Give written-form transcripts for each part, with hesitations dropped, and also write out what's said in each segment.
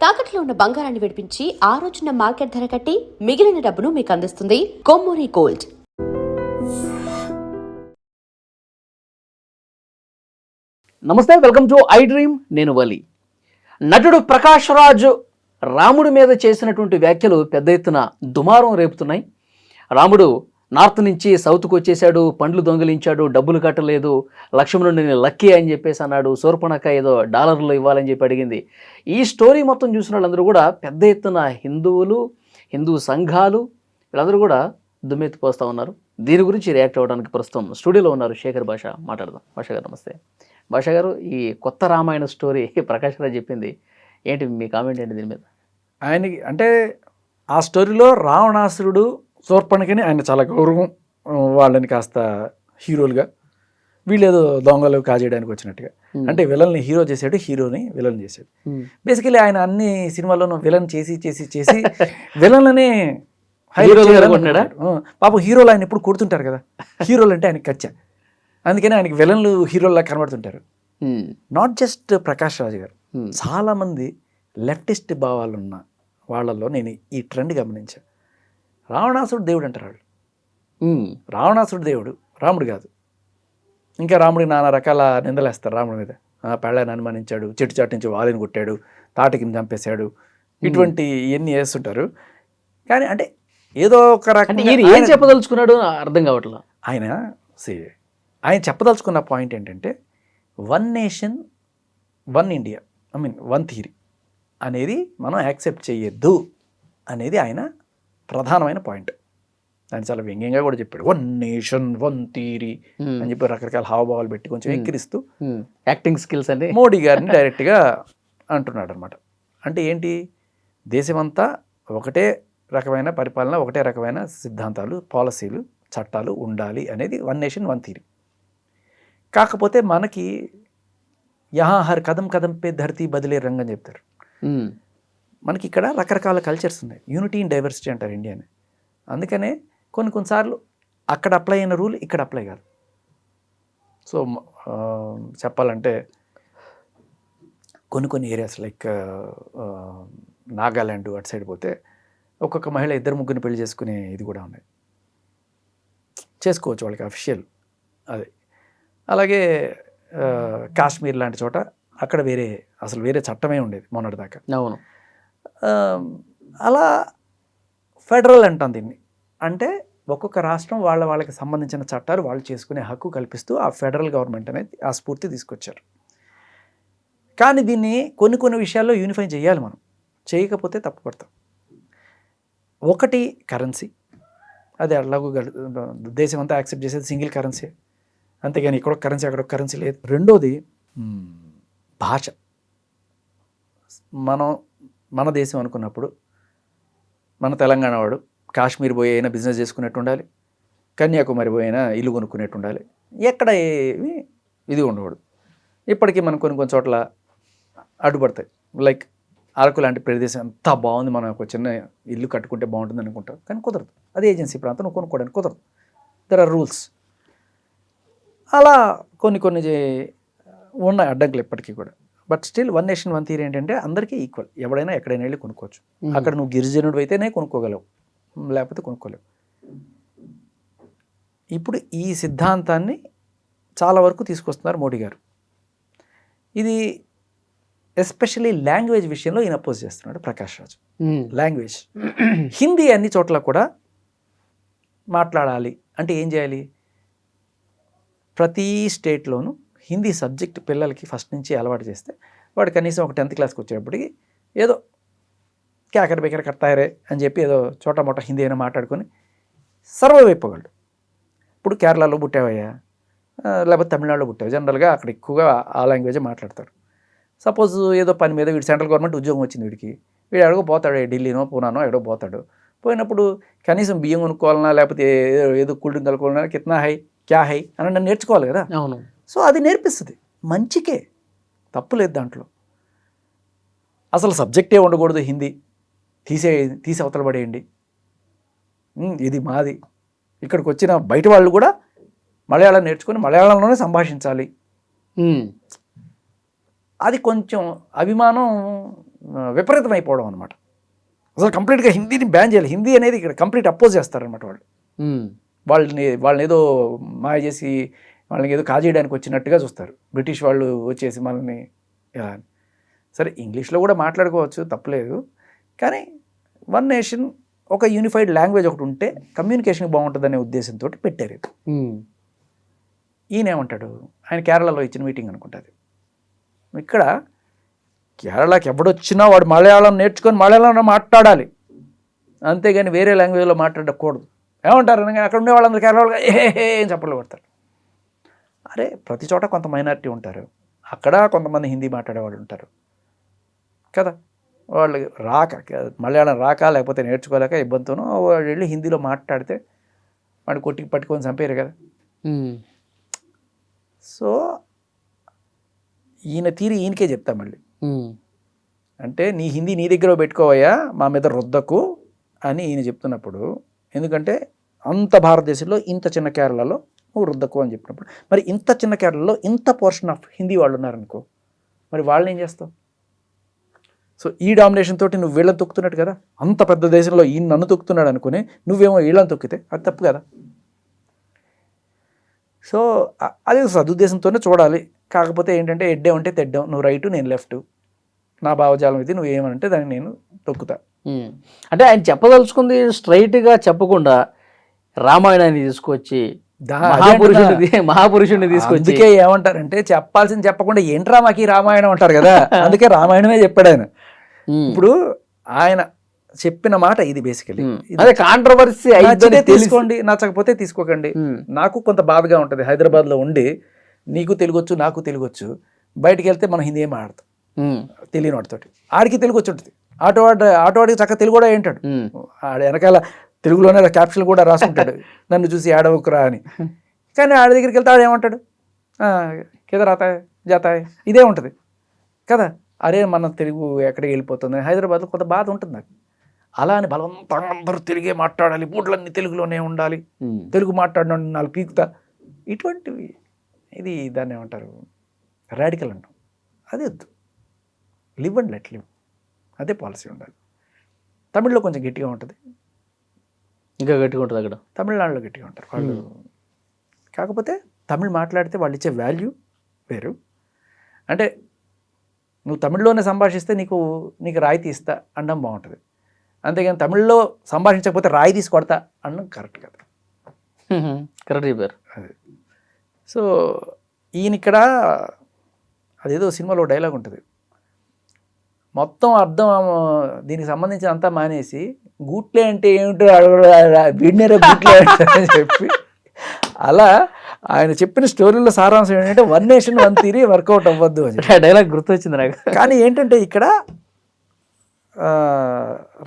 తాకట్లో ఉన్న బంగారాన్ని విడిపించి ఆ రోజున మార్కెట్ ధర కట్టి మిగిలిన డబ్బును మీకు అందిస్తుంది కొమ్మూరి గోల్డ్. నమస్తే, వెల్కమ్ టు ఐ డ్రీమ్. నేను వలి. నటుడు ప్రకాష్ రాజ్ రాముడి మీద చేసినటువంటి వ్యాఖ్యలు పెద్ద ఎత్తున దుమారం రేపుతున్నాయి. రాముడు నార్త్ నుంచి సౌత్కు వచ్చేసాడు, పండ్లు దొంగిలించాడు, డబ్బులు కట్టలేదు, లక్ష్మణుడు నేను లక్కీ అని చెప్పేసి అన్నాడు, శూర్పణఖ ఏదో డాలర్లు ఇవ్వాలని చెప్పి అడిగింది. ఈ స్టోరీ మొత్తం చూసిన వాళ్ళందరూ కూడా పెద్ద ఎత్తున హిందువులు, హిందూ సంఘాలు వీళ్ళందరూ కూడా దుమ్మెత్తిపోస్తూ ఉన్నారు. దీని గురించి రియాక్ట్ అవ్వడానికి ప్రస్తుతం స్టూడియోలో ఉన్నారు శేఖర్ భాష. మాట్లాడదాం. భాష గారు నమస్తే. భాష గారు, ఈ కొత్త రామాయణ స్టోరీ ప్రకాష్ రాజ్ చెప్పింది ఏంటి, మీ కామెంట్ ఏంటి దీని మీద? ఆయనకి అంటే ఆ స్టోరీలో రావణాసురుడు శూర్పణఖని ఆయన చాలా గౌరవం, వాళ్ళని కాస్త హీరోలుగా, వీళ్ళు ఏదో దొంగలు కాజేయడానికి వచ్చినట్టుగా. అంటే విలన్ని హీరో చేసాడు, హీరోని విలన్ చేశాడు. బేసికలీ ఆయన అన్ని సినిమాల్లోనూ విలన్ చేసి చేసి చేసి విలన్లనే పాపం హీరోలు ఆయన ఎప్పుడు కొడుతుంటారు కదా, హీరోలు అంటే ఆయనకి కచ్చా, అందుకని ఆయనకి విలన్లు హీరోల్లా కనబడుతుంటారు. నాట్ జస్ట్ ప్రకాష్ రాజ్ గారు, చాలామంది లెఫ్టిస్ట్ భావాలు ఉన్న వాళ్ళల్లో నేను ఈ ట్రెండ్ గమనించాను. రావణాసురుడు దేవుడు అంటారు వాళ్ళు. రావణాసురుడు దేవుడు, రాముడు కాదు. ఇంకా రాముడికి నానా రకాల నిందలేస్తారు రాముడి మీద. పెళ్ళాన్ని అనుమానించాడు, చెట్టు చాటు నుంచి వాలిని కొట్టాడు, తాటికి చంపేశాడు, ఇటువంటి ఇవన్నీ వేస్తుంటారు. కానీ అంటే ఏదో ఒక రకంగా ఏం చెప్పదలుచుకున్నాడు అర్థం కావట్లేదు. ఆయన చెప్పదలుచుకున్న పాయింట్ ఏంటంటే one nation one India, one theory అనేది మనం యాక్సెప్ట్ చేయొద్దు అనేది ఆయన ప్రధానమైన పాయింట్. ఆయన చాలా వ్యంగ్యంగా కూడా చెప్పాడు, వన్ నేషన్ వన్ థియరీ అని చెప్పి రకరకాల హావభావాలు పెట్టి కొంచెం ఎక్కిరిస్తూ యాక్టింగ్ స్కిల్స్ అంటే మోడీ గారిని డైరెక్ట్గా అంటున్నాడు అనమాట. అంటే ఏంటి, దేశమంతా ఒకటే రకమైన పరిపాలన, ఒకటే రకమైన సిద్ధాంతాలు, పాలసీలు, చట్టాలు ఉండాలి అనేది వన్ నేషన్ వన్ థియరీ. కాకపోతే మనకి యహా హర్ కదం కదం పే ధరతీ బదిలే రంగ్ అని చెప్తారు. మనకి ఇక్కడ రకరకాల కల్చర్స్ ఉన్నాయి, యూనిటీ ఇన్ డైవర్సిటీ అంటారు ఇండియాని. అందుకనే కొన్నిసార్లు అక్కడ అప్లై అయిన రూల్ ఇక్కడ అప్లై కాదు. సో చెప్పాలంటే కొన్ని ఏరియాస్ లైక్ నాగాల్యాండ్ అటు సైడ్ పోతే ఒక్కొక్క మహిళ ఇద్దరు ముగ్గురిని పెళ్లి చేసుకునే ఇది కూడా ఉన్నాయి, చేసుకోవచ్చు వాళ్ళకి అఫిషియల్ అదే. అలాగే కాశ్మీర్ లాంటి చోట అక్కడ అసలు వేరే చట్టమే ఉండేది మొన్నటిదాకా. అవును. అలా ఫెడరల్ అంటాం దీన్ని. అంటే ఒక్కొక్క రాష్ట్రం వాళ్ళకి సంబంధించిన చట్టాలు వాళ్ళు చేసుకునే హక్కు కల్పిస్తూ ఆ ఫెడరల్ గవర్నమెంట్ అనేది ఆ స్ఫూర్తి తీసుకొచ్చారు. కానీ దీన్ని కొన్ని విషయాల్లో యూనిఫై చేయాలి మనం, చేయకపోతే తప్పుపడతాం. ఒకటి కరెన్సీ, అది అలాగూ దేశం అంతా యాక్సెప్ట్ చేసేది సింగిల్ కరెన్సీ, అంతేగాని ఇక్కడ కరెన్సీ అక్కడ కరెన్సీ లేదు. రెండోది భాష. మన దేశం అనుకున్నప్పుడు మన తెలంగాణ వాడు కాశ్మీర్ పోయి అయినా బిజినెస్ చేసుకునేట్టు ఉండాలి, కన్యాకుమారి పోయి అయినా ఇల్లు కొనుక్కునేట్టు ఉండాలి, ఎక్కడ ఏమి ఇది ఉండకూడదు. ఇప్పటికీ మనం కొన్ని చోట్ల అడ్డుపడతాయి. లైక్ అరకు లాంటి ప్రదేశం ఎంత బాగుంది, మనం ఒక చిన్న ఇల్లు కట్టుకుంటే బాగుంటుంది అనుకుంటాం, కానీ కుదరదు. అది ఏజెన్సీ ప్రాంతం, నువ్వు కొనుక్కోవడానికి కుదరదు. There are rules. అలా కొన్ని ఉన్నాయి అడ్డంకులు ఇప్పటికీ కూడా. But still one nation one theory ఏంటంటే అందరికీ ఈక్వల్, ఎవడైనా ఎక్కడైనా వెళ్ళి కొనుక్కోవచ్చు. అక్కడ నువ్వు గిరిజనుడు అయితేనే కొనుక్కోగలవు, లేకపోతే కొనుక్కోలేవు. ఇప్పుడు ఈ సిద్ధాంతాన్ని చాలా వరకు తీసుకొస్తున్నారు మోడీ గారు. ఇది ఎస్పెషల్లీ లాంగ్వేజ్ విషయంలో ఈయన అపోజ్ చేస్తున్నాడు ప్రకాష్ రాజ్. లాంగ్వేజ్, హిందీ అన్ని చోట్ల కూడా మాట్లాడాలి అంటే ఏం చేయాలి, ప్రతి స్టేట్లోనూ హిందీ సబ్జెక్ట్ పిల్లలకి ఫస్ట్ నుంచి అలవాటు చేస్తే వాడు కనీసం ఒక 10th క్లాస్కి వచ్చేటప్పటికి ఏదో క్యాకర బేకర కట్టారే అని చెప్పి ఏదో చోట మోట హిందీ అయినా మాట్లాడుకొని సర్వైవ్ అయిపోగలడు. ఇప్పుడు కేరళలో పుట్టావయ్యా, లేకపోతే తమిళనాడులో పుట్టావు, జనరల్గా అక్కడ ఎక్కువగా ఆ లాంగ్వేజే మాట్లాడతారు. సపోజ్ ఏదో పని మీద వీడు సెంట్రల్ గవర్నమెంట్ ఉద్యోగం వచ్చింది, వీడు ఎక్కడికో పోతాడు, ఢిల్లీనో పూనానో ఎక్కడో పోతాడు. పోయినప్పుడు కనీసం బియ్యం కొనుక్కోవాలన్నా లేకపోతే ఏదో కూల్ డ్రింక్ కలుపుకోవాలన్నా కిత్నా హై క్యా హై అని నేర్చుకోవాలి కదా. అవును. సో అది నేర్పిస్తుంది, మంచికే, తప్పు లేదు దాంట్లో. అసలు సబ్జెక్టే ఉండకూడదు, హిందీ తీసి అవతల పడేయండి, ఇది మాది. ఇక్కడికి వచ్చిన బయట వాళ్ళు కూడా మలయాళం నేర్చుకొని మలయాళంలోనే సంభాషించాలి. అది కొంచెం అభిమానం విపరీతం అయిపోవడం అనమాట. అసలు కంప్లీట్గా హిందీని బ్యాన్ చేయాలి, హిందీ అనేది ఇక్కడ కంప్లీట్ అపోజ్ చేస్తారనమాట వాళ్ళు. వాళ్ళని ఏదో మాయ చేసి వాళ్ళని ఏదో కాజేయడానికి వచ్చినట్టుగా చూస్తారు బ్రిటిష్ వాళ్ళు వచ్చేసి మనల్ని ఎలా అని. సరే ఇంగ్లీష్లో కూడా మాట్లాడుకోవచ్చు, తప్పలేదు, కానీ వన్ నేషన్ ఒక యూనిఫైడ్ లాంగ్వేజ్ ఒకటి ఉంటే కమ్యూనికేషన్ బాగుంటుందనే ఉద్దేశంతో పెట్టారు ఇది. ఈయన ఏమంటాడు, ఆయన కేరళలో ఇచ్చిన మీటింగ్ అనుకుంటుంది. ఇక్కడ కేరళకి ఎవడొచ్చినా వాడు మలయాళం నేర్చుకొని మలయాళంలో మాట్లాడాలి, అంతేగాని వేరే లాంగ్వేజ్లో మాట్లాడకూడదు. ఏమంటారు అక్కడ ఉండే వాళ్ళందరూ కేరళలో ఏం చప్పట్లు కొడతారు. అరే ప్రతి చోట కొంత మైనారిటీ ఉంటారు, అక్కడ కొంతమంది హిందీ మాట్లాడేవాళ్ళు ఉంటారు కదా, వాళ్ళు మలయాళం రాక లేకపోతే నేర్చుకోలేక ఇబ్బందితోనో వాళ్ళు వెళ్ళి హిందీలో మాట్లాడితే వాడు కొట్టి పట్టుకొని చంపారు కదా. సో ఈయన తీరి ఈయనకే చెప్తా మళ్ళీ, అంటే నీ హిందీ నీ దగ్గర పెట్టుకోవయ్యా, మా మీద రుద్దకు అని ఈయన చెప్తున్నప్పుడు, ఎందుకంటే అంత భారతదేశంలో ఇంత చిన్న కేరళలో నువ్వు రుద్దకు అని చెప్పినప్పుడు, మరి ఇంత చిన్న కేరళలో ఇంత పోర్షన్ ఆఫ్ హిందీ వాళ్ళు ఉన్నారనుకో, మరి వాళ్ళని ఏం చేస్తావు? సో ఈ డామినేషన్ తోటి నువ్వు వీళ్ళని తొక్కుతున్నట్టు కదా, అంత పెద్ద దేశంలో ఈయన నన్ను తొక్కుతున్నాడు అనుకుని నువ్వేమో వీళ్ళని తొక్కితే అది తప్పు కదా. సో అది సదుద్దేశంతోనే చూడాలి. కాకపోతే ఏంటంటే ఎడ్డే ఉంటే తెడ్డాం, నువ్వు రైటు నేను లెఫ్ట్, నా భావజాలం ఇది, నువ్వు ఏమనంటే దాన్ని నేను తొక్కుతా. అంటే ఆయన చెప్పదలుచుకుంది స్ట్రైట్గా చెప్పకుండా రామాయణాన్ని తీసుకొచ్చి మహాపురుషుడిని తీసుకొచ్చి, అందుకే ఏమంటారంటే చెప్పాల్సింది చెప్పకుండా ఏంట్రా మాకు ఈ రామాయణం అంటారు కదా, అందుకే రామాయణమే చెప్పాడు ఆయన. ఇప్పుడు ఆయన చెప్పిన మాట ఇది బేసికలీ. అదే కాంట్రవర్సీ అయితే తీసుకోండి, నచ్చకపోతే తీసుకోకండి. నాకు కొంత బాధగా ఉంటుంది, హైదరాబాద్లో ఉండి నీకు తెలుగొచ్చు నాకు తెలుగొచ్చు, బయటికి వెళ్తే మనం హిందీ ఏం ఆడతాం తెలియని వాడితోటి, ఆడికి తెలుగు వచ్చి ఉంటుంది, ఆటోవాడికి చక్కగా తెలుగు కూడా ఏంటాడు, ఆడ వెనకాల తెలుగులోనే క్యాప్షన్ కూడా రాసుకుంటాడు నన్ను చూసి ఆడవకురా అని. కానీ ఆడ దగ్గరికి వెళ్తే ఆడేమంటాడు, కిదరాతాయ్ జాతాయ్ ఇదే ఉంటుంది కదా. అరే మన తెలుగు ఎక్కడికి వెళ్ళిపోతుంది, హైదరాబాద్లో కొంత బాధ ఉంటుంది నాకు. అలా అని బలవంతంగా అందరూ తెలుగే మాట్లాడాలి, బూట్లన్నీ తెలుగులోనే ఉండాలి, తెలుగు మాట్లాడిన నాలుగు పీకుతా, ఇటువంటివి ఇది దాన్ని ఏమంటారు రాడికల్ అంటాం. అది వద్దు, లివ్ అండ్ లెట్ లివ్, అదే పాలసీ ఉండాలి. తమిళ్లో కొంచెం గట్టిగా ఉంటుంది, ఇంకా గట్టిగా ఉంటుంది అక్కడ, తమిళనాడులో గట్టిగా ఉంటారు వాళ్ళు. కాకపోతే తమిళ్ మాట్లాడితే వాళ్ళు ఇచ్చే వాల్యూ వేరు. అంటే నువ్వు తమిళ్లోనే సంభాషిస్తే నీకు రాయితీ ఇస్తా అనడం బాగుంటుంది, అంతేగాని తమిళ్లో సంభాషించకపోతే రాయి తీసి కొడతా అనడం కరెక్ట్ కదా. కరెక్ట్ చెప్పారు. అది సో ఈయన ఇక్కడ అదేదో సినిమాలో డైలాగ్ ఉంటుంది, మొత్తం అర్థం దీనికి సంబంధించిన అంతా మానేసి గూట్లే అంటే ఏమిటో వీడినేరే గూట్లే అని చెప్పి, అలా ఆయన చెప్పిన స్టోరీలో సారాంశం ఏంటంటే one nation one theory work out అవ్వద్దు అని డైలాగ్ గుర్తొచ్చింది నాకు. కానీ ఏంటంటే ఇక్కడ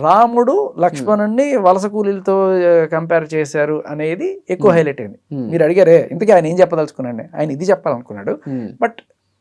రాముడు లక్ష్మణుడిని వలస కూలీలతో కంపేర్ చేశారు అనేది ఎక్కువ హైలైట్ అయింది. మీరు అడిగారే ఇంతకీ ఆయన ఏం చెప్పదలుచుకున్నాడు, ఆయన ఇది చెప్పాలనుకున్నాడు, బట్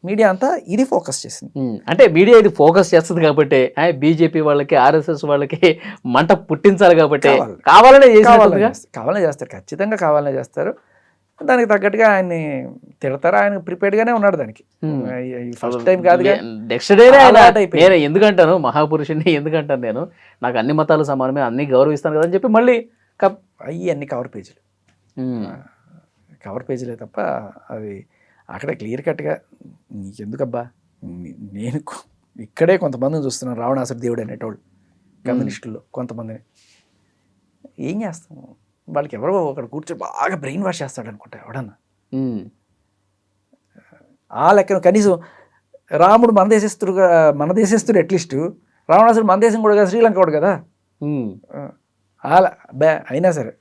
మీడియా అంతా ఇది ఫోకస్ చేసింది. అంటే మీడియా ఇది ఫోకస్ చేస్తుంది కాబట్టి బీజేపీ వాళ్ళకి ఆర్ఎస్ఎస్ వాళ్ళకి మంట పుట్టించాలి కాబట్టి కావాలనే చేస్తారు, ఖచ్చితంగా కావాలనే చేస్తారు. దానికి తగ్గట్టుగా ఆయన్ని తిడతారు, ఆయన ప్రిపేర్డ్గానే ఉన్నాడు దానికి. ఫస్ట్ టైం కాదు, నెక్స్ట్ డేనే నేను ఎందుకంటాను మహాపురుషుని ఎందుకంటాను, నేను నాకు అన్ని మతాలు సమానమే, అన్ని గౌరవిస్తాను కదా అని చెప్పి మళ్ళీ అన్ని కవర్ పేజీలే తప్ప అది అక్కడ క్లియర్ కట్గా నీకెందుకబ్బా, నేను ఇక్కడే కొంతమందిని చూస్తున్నాను రావణాసుర దేవుడు అనేటోళ్ళు కమ్యూనిస్టుల్లో కొంతమందిని. ఏం చేస్తాం, వాళ్ళకి ఎవరో ఒకడు కూర్చొని బాగా బ్రెయిన్ వాష్ చేస్తాడు అనుకుంటా ఎవడన్నా. ఆ లెక్కన కనీసం రాముడు మన దేశస్తుడు అట్లీస్ట్, రావణాసుడు మన దేశం కూడా కదా, శ్రీలంక కూడా కదా. అలా అయినా సరే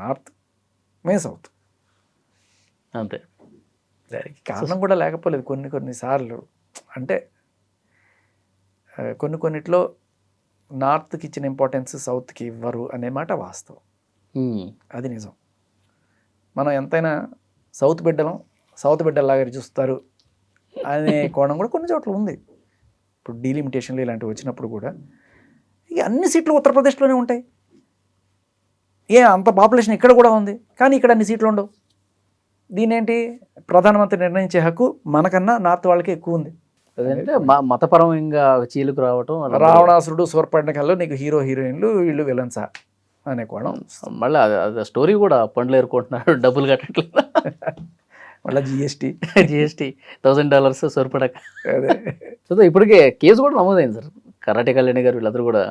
నార్త్ మే సౌత్ అంతే. దానికి కారణం కూడా లేకపోలేదు కొన్నిసార్లు. అంటే కొన్నిట్లో నార్త్కి ఇచ్చిన ఇంపార్టెన్స్ సౌత్కి ఇవ్వరు అనే మాట వాస్తవం, అది నిజం. మనం ఎంతైనా సౌత్ బిడ్డలాగా చూస్తారు అనే కోణం కూడా కొన్ని చోట్ల ఉంది. ఇప్పుడు డీలిమిటేషన్లు ఇలాంటివి వచ్చినప్పుడు కూడా ఇక అన్ని సీట్లు ఉత్తరప్రదేశ్లోనే ఉంటాయి. అంత పాపులేషన్ ఇక్కడ కూడా ఉంది, కానీ ఇక్కడ అన్ని సీట్లు ఉండవు. దీనేంటి, ప్రధానమంత్రి నిర్ణయించే హక్కు మనకన్నా నార్త్ వాళ్ళకి ఎక్కువ ఉంది. అదంటే మతపరంగా చీలుకు రావటం అలా రావణాసురుడు సూర్పణఖలో నీకు హీరో హీరోయిన్లు వీళ్ళు విలన్సా అనే కోణం. మళ్ళీ అది స్టోరీ కూడా పండ్లు ఏరుకుంటున్నాడు, డబ్బులు కట్టట్లేదు. మళ్ళీ జిఎస్టీ $1,000 సరిపడక. అదే సో ఇప్పటికే కేసు కూడా నమోదైంది సార్. కరాటే కళ్యాణి గారు వీళ్ళందరూ కూడా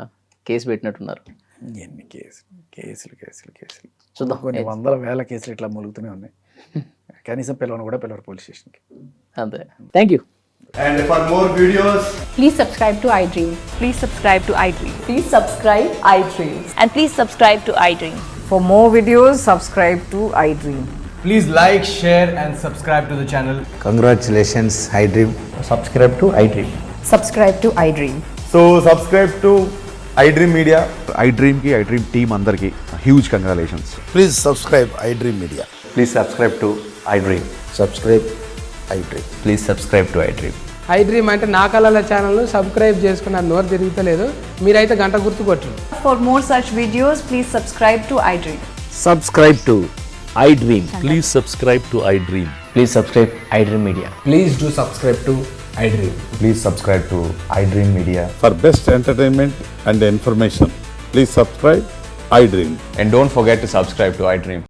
కేసు పెట్టినట్టున్నారు. ఎన్ని కేసులు చూద్దాం. కొన్ని వందల వేల కేసులు ఇట్లా మూలుగుతూనే ఉన్నాయి. కనీసం పిల్లవరు పోలీస్ స్టేషన్కి. అంతే. Thank you. And for more videos, Please subscribe to iDream. Please subscribe to iDream. Please subscribe iDream. And please subscribe to iDream. For more videos, subscribe to iDream. please like, share and subscribe to the channel. Congratulations, iDream. Subscribe to iDream. Subscribe to iDream. So subscribe to iDream Media. iDream ki iDream team andarki huge congratulations. Please subscribe iDream Media. Please subscribe to iDream. Subscribe iDream. Please subscribe to iDream. iDream అంటే నా కళల ఛానల్ను subscribe చేసుకున్న నోరు తిరుగుతలేదు, మీరైతే గంట గుర్తు కొట్టండి. For more such videos, please subscribe to iDream. Subscribe to iDream. Please subscribe to iDream. Please subscribe iDream Media. Please do subscribe to iDream. Please subscribe to iDream Media. For best entertainment and information, please subscribe iDream. And don't forget to subscribe to iDream.